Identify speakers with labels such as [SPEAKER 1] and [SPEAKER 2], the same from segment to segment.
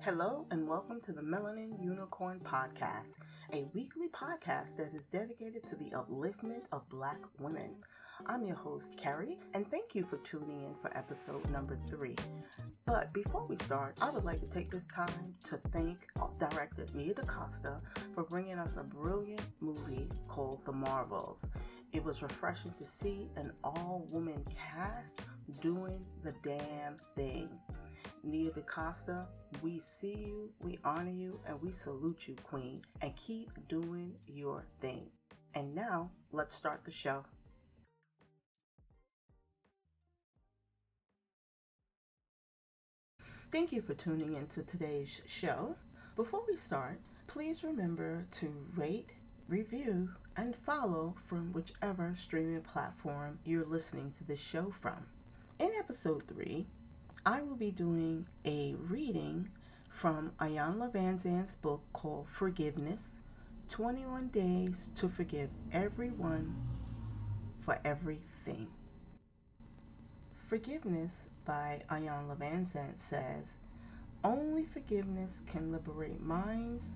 [SPEAKER 1] Hello and welcome to the Melanin Unicorn Podcast, a weekly podcast that is dedicated to the upliftment of Black women. I'm your host, Carrie, and thank you for tuning in for episode number 3. But before we start, I would like to take this time to thank director Nia DaCosta for bringing us a brilliant movie called The Marvels. It was refreshing to see an all-woman cast doing the damn thing. Nia DaCosta, we see you, we honor you, and we salute you, Queen, and keep doing your thing. And now, let's start the show. Thank you for tuning into today's show. Before we start, please remember to rate, review, and follow from whichever streaming platform you're listening to this show from. In episode 3, I will be doing a reading from Iyanla Vanzant's book called Forgiveness, 21 Days to Forgive Everyone for Everything. Forgiveness by Iyanla Vanzant says, only forgiveness can liberate minds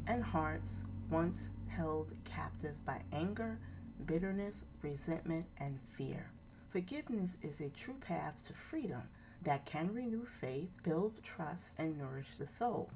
[SPEAKER 1] and hearts once held captive by anger, bitterness, resentment, and fear. Forgiveness is a true path to freedom that can renew faith, build trust, and nourish the soul.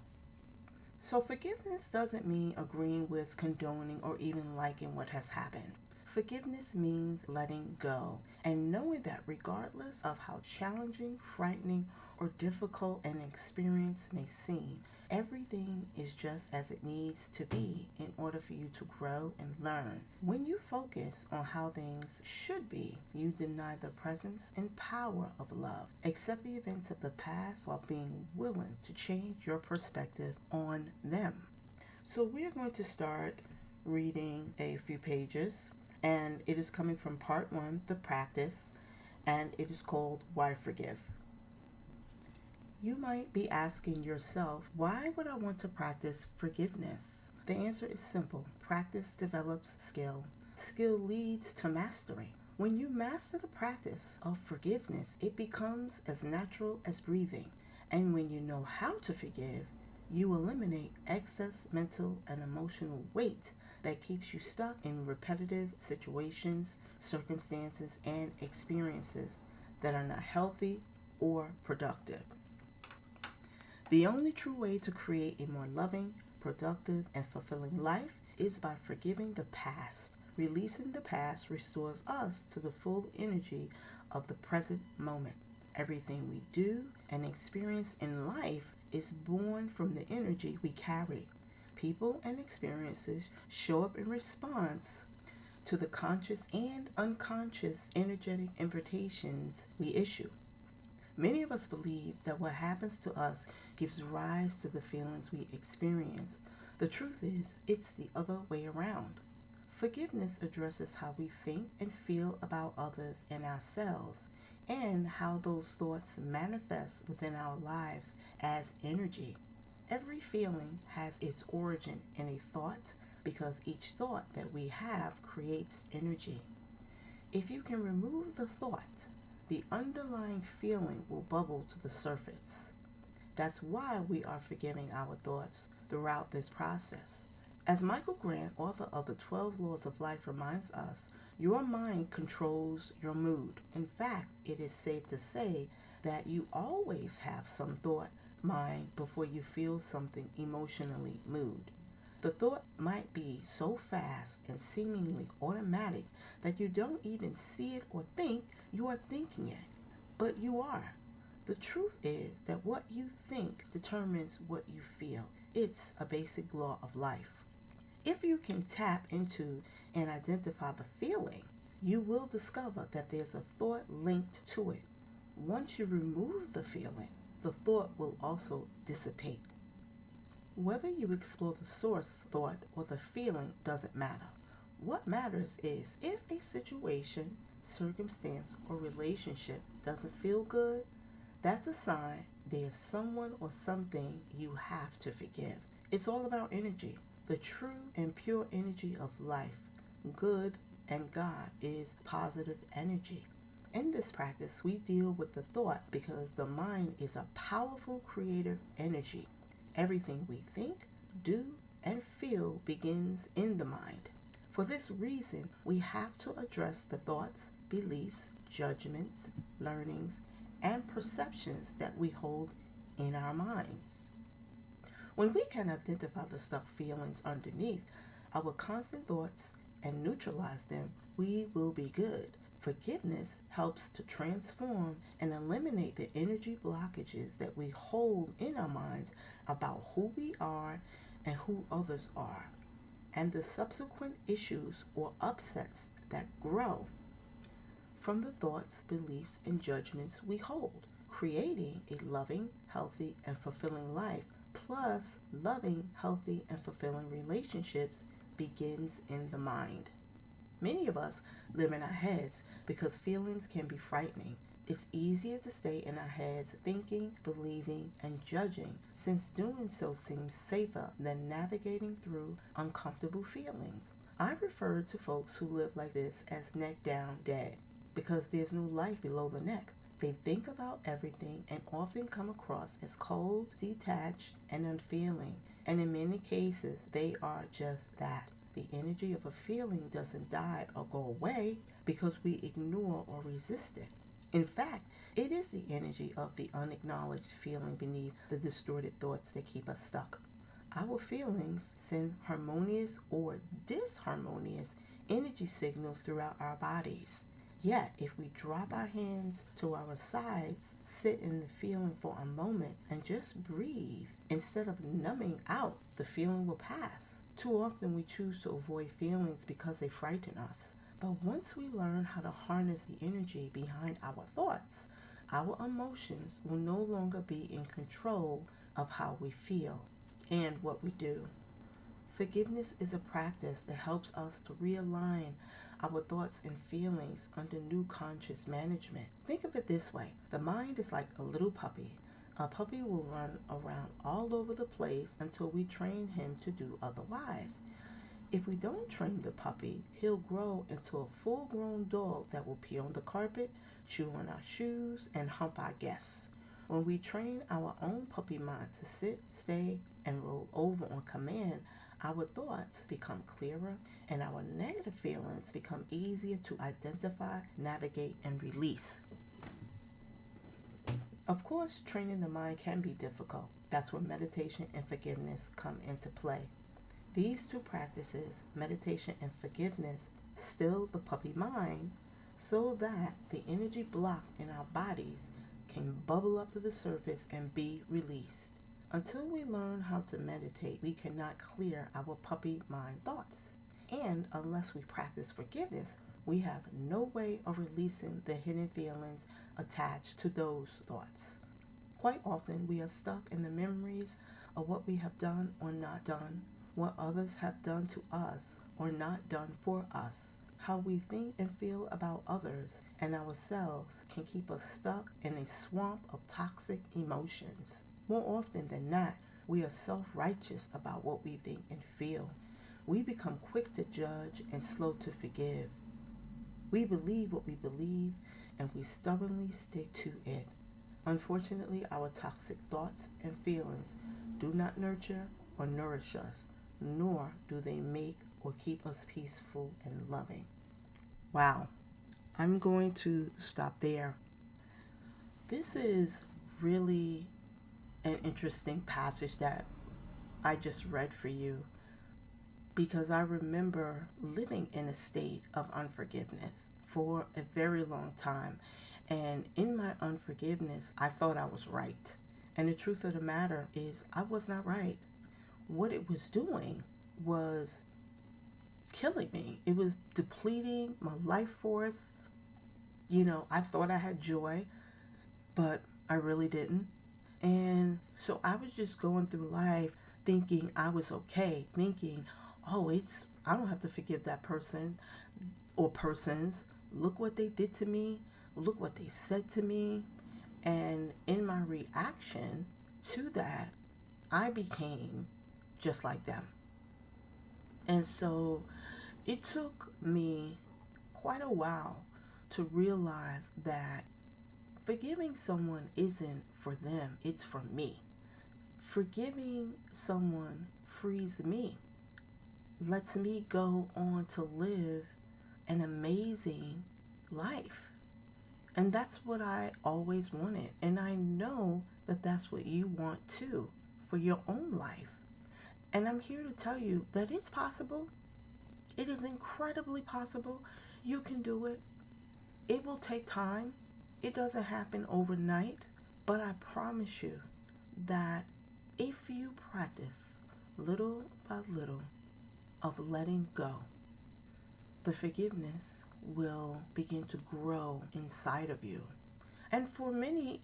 [SPEAKER 1] So forgiveness doesn't mean agreeing with, condoning, or even liking what has happened. Forgiveness means letting go and knowing that regardless of how challenging, frightening, or difficult an experience may seem, everything is just as it needs to be in order for you to grow and learn. When you focus on how things should be, you deny the presence and power of love. Accept the events of the past while being willing to change your perspective on them. So we're going to start reading a few pages, and it is coming from part 1, the practice, and it is called Why Forgive. You might be asking yourself, why would I want to practice forgiveness? The answer is simple. Practice develops skill. Skill leads to mastery. When you master the practice of forgiveness, it becomes as natural as breathing. And when you know how to forgive, you eliminate excess mental and emotional weight that keeps you stuck in repetitive situations, circumstances, and experiences that are not healthy or productive. The only true way to create a more loving, productive, and fulfilling life is by forgiving the past. Releasing the past restores us to the full energy of the present moment. Everything we do and experience in life is born from the energy we carry. People and experiences show up in response to the conscious and unconscious energetic invitations we issue. Many of us believe that what happens to us gives rise to the feelings we experience. The truth is, it's the other way around. Forgiveness addresses how we think and feel about others and ourselves, and how those thoughts manifest within our lives as energy. Every feeling has its origin in a thought, because each thought that we have creates energy. If you can remove the thought, the underlying feeling will bubble to the surface. That's why we are forgiving our thoughts throughout this process. As Michael Grant, author of the 12 Laws of Life, reminds us, your mind controls your mood. In fact, it is safe to say that you always have some thought mind before you feel something emotionally moved. The thought might be so fast and seemingly automatic that you don't even see it or think you are thinking it, but you are. The truth is that what you think determines what you feel. It's a basic law of life. If you can tap into and identify the feeling, you will discover that there's a thought linked to it. Once you remove the feeling, the thought will also dissipate. Whether you explore the source thought or the feeling doesn't matter. What matters is if a situation, circumstance, or relationship doesn't feel good, that's a sign there's someone or something you have to forgive. It's all about energy. The true and pure energy of life, good and God, is positive energy. In this practice, we deal with the thought because the mind is a powerful creative energy. Everything we think, do, and feel begins in the mind. For this reason, we have to address the thoughts, beliefs, judgments, learnings, and perceptions that we hold in our minds. When we can identify the stuck feelings underneath our constant thoughts and neutralize them, we will be good. Forgiveness helps to transform and eliminate the energy blockages that we hold in our minds about who we are and who others are, and the subsequent issues or upsets that grow from the thoughts, beliefs, and judgments we hold, creating a loving, healthy, and fulfilling life. Plus, loving, healthy, and fulfilling relationships begins in the mind. Many of us live in our heads because feelings can be frightening. It's easier to stay in our heads thinking, believing, and judging, since doing so seems safer than navigating through uncomfortable feelings. I refer to folks who live like this as neck down dead because there's no life below the neck. They think about everything and often come across as cold, detached, and unfeeling. And in many cases, they are just that. The energy of a feeling doesn't die or go away because we ignore or resist it. In fact, it is the energy of the unacknowledged feeling beneath the distorted thoughts that keep us stuck. Our feelings send harmonious or disharmonious energy signals throughout our bodies. Yet, if we drop our hands to our sides, sit in the feeling for a moment, and just breathe, instead of numbing out, the feeling will pass. Too often we choose to avoid feelings because they frighten us. But once we learn how to harness the energy behind our thoughts, our emotions will no longer be in control of how we feel and what we do. Forgiveness is a practice that helps us to realign our thoughts and feelings under new conscious management. Think of it this way. The mind is like a little puppy. A puppy will run around all over the place until we train him to do otherwise. If we don't train the puppy, he'll grow into a full-grown dog that will pee on the carpet, chew on our shoes, and hump our guests. When we train our own puppy mind to sit, stay, and roll over on command, our thoughts become clearer and our negative feelings become easier to identify, navigate, and release. Of course, training the mind can be difficult. That's where meditation and forgiveness come into play. These two practices, meditation and forgiveness, still the puppy mind so that the energy blocked in our bodies can bubble up to the surface and be released. Until we learn how to meditate, we cannot clear our puppy mind thoughts. And unless we practice forgiveness, we have no way of releasing the hidden feelings attached to those thoughts. Quite often, we are stuck in the memories of what we have done or not done, what others have done to us or not done for us. How we think and feel about others and ourselves can keep us stuck in a swamp of toxic emotions. More often than not, we are self-righteous about what we think and feel. We become quick to judge and slow to forgive. We believe what we believe and we stubbornly stick to it. Unfortunately, our toxic thoughts and feelings do not nurture or nourish us, nor do they make or keep us peaceful and loving. Wow, I'm going to stop there. This is really an interesting passage that I just read for you because I remember living in a state of unforgiveness for a very long time. And in my unforgiveness, I thought I was right. And the truth of the matter is I was not right. What it was doing was killing me. It was depleting my life force. I thought I had joy, but I really didn't. And so I was just going through life thinking I was okay, thinking, I don't have to forgive that person or persons. Look what they did to me. Look what they said to me. And in my reaction to that, I became just like them. And so it took me quite a while to realize that forgiving someone isn't for them, it's for me. Forgiving someone frees me, lets me go on to live an amazing life. And that's what I always wanted. And I know that that's what you want too for your own life. And I'm here to tell you that it's possible. It is incredibly possible. You can do it. It will take time. It doesn't happen overnight. But I promise you that if you practice little by little of letting go, the forgiveness will begin to grow inside of you. And for many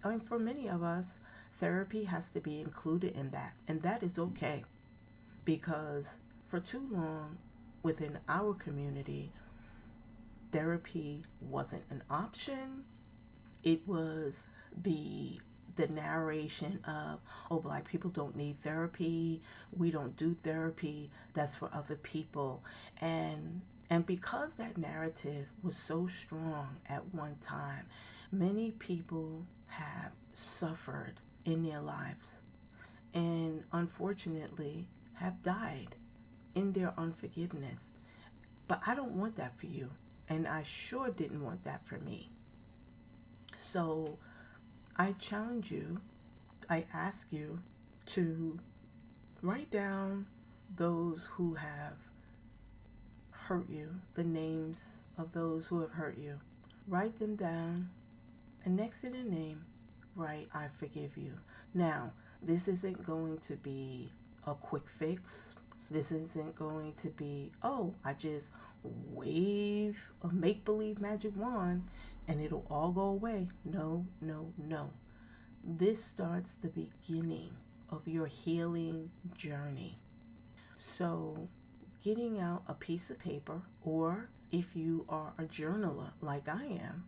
[SPEAKER 1] of us, therapy has to be included in that. And that is okay, because for too long within our community, therapy wasn't an option. It was the the narration of, oh, black people don't need therapy, we don't do therapy, that's for other people. And because that narrative was so strong at one time, many people have suffered in their lives and unfortunately have died in their unforgiveness. But I don't want that for you, and I sure didn't want that for me. So I challenge you, I ask you to write down those who have hurt you, the names of those who have hurt you. Write them down, and next to their name, write, I forgive you. Now, this isn't going to be a quick fix. This isn't going to be, oh, I just wave a make believe magic wand and it'll all go away. No, no, no. This starts the beginning of your healing journey. So, getting out a piece of paper, or if you are a journaler like I am,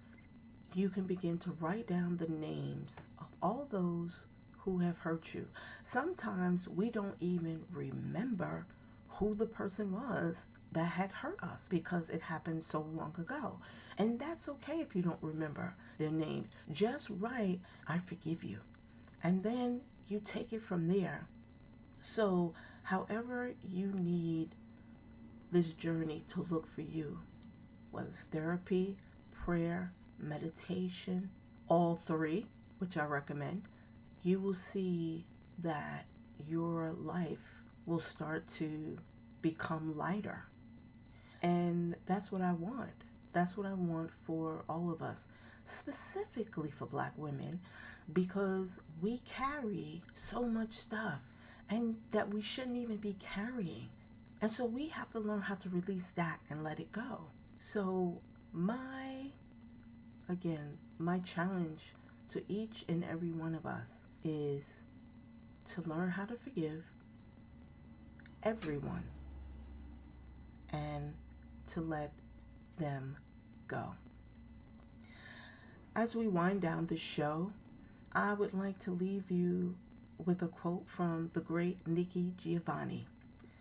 [SPEAKER 1] you can begin to write down the names of all those who have hurt you. Sometimes we don't even remember who the person was that had hurt us because it happened so long ago. And that's okay if you don't remember their names. Just write, I forgive you. And then you take it from there. So, however you need this journey to look for you, whether it's therapy, prayer, meditation, all three, which I recommend, you will see that your life will start to become lighter. And that's what I want. That's what I want for all of us, specifically for black women, because we carry so much stuff and that we shouldn't even be carrying. And so we have to learn how to release that and let it go. So my challenge to each and every one of us is to learn how to forgive everyone and to let them go. As we wind down the show, I would like to leave you with a quote from the great Nikki Giovanni.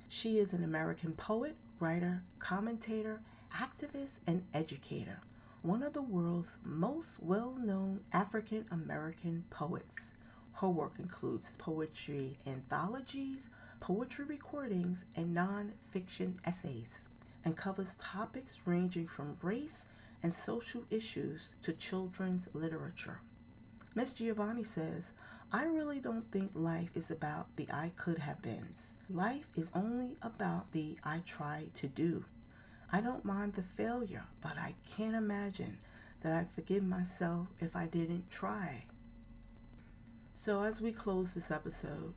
[SPEAKER 1] She is an American poet, writer, commentator, activist, and educator, one of the world's most well-known African American poets. Her work includes poetry anthologies, poetry recordings, and non-fiction essays, and covers topics ranging from race and social issues to children's literature. Miss Giovanni says, I really don't think life is about the I could have beens. Life is only about the I tried to do. I don't mind the failure, but I can't imagine that I'd forgive myself if I didn't try. So as we close this episode,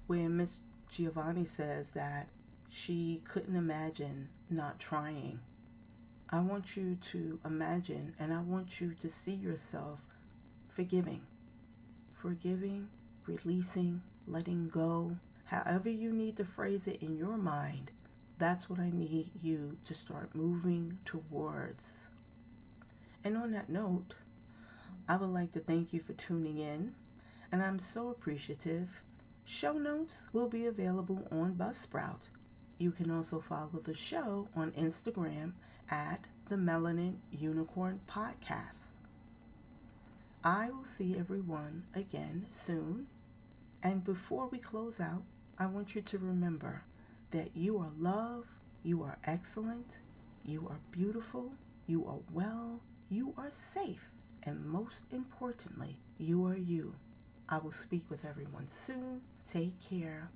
[SPEAKER 1] where Miss Giovanni says that she couldn't imagine not trying, I want you to imagine and I want you to see yourself forgiving, releasing, letting go, however you need to phrase it in your mind. That's what I need you to start moving towards. And on that note, I would like to thank you for tuning in, and I'm so appreciative. Show notes will be available on Buzzsprout. You can also follow the show on Instagram at the Melanin Unicorn Podcast. I will see everyone again soon. And before we close out, I want you to remember that you are loved, you are excellent, you are beautiful, you are well, you are safe, and most importantly, you are you. I will speak with everyone soon. Take care.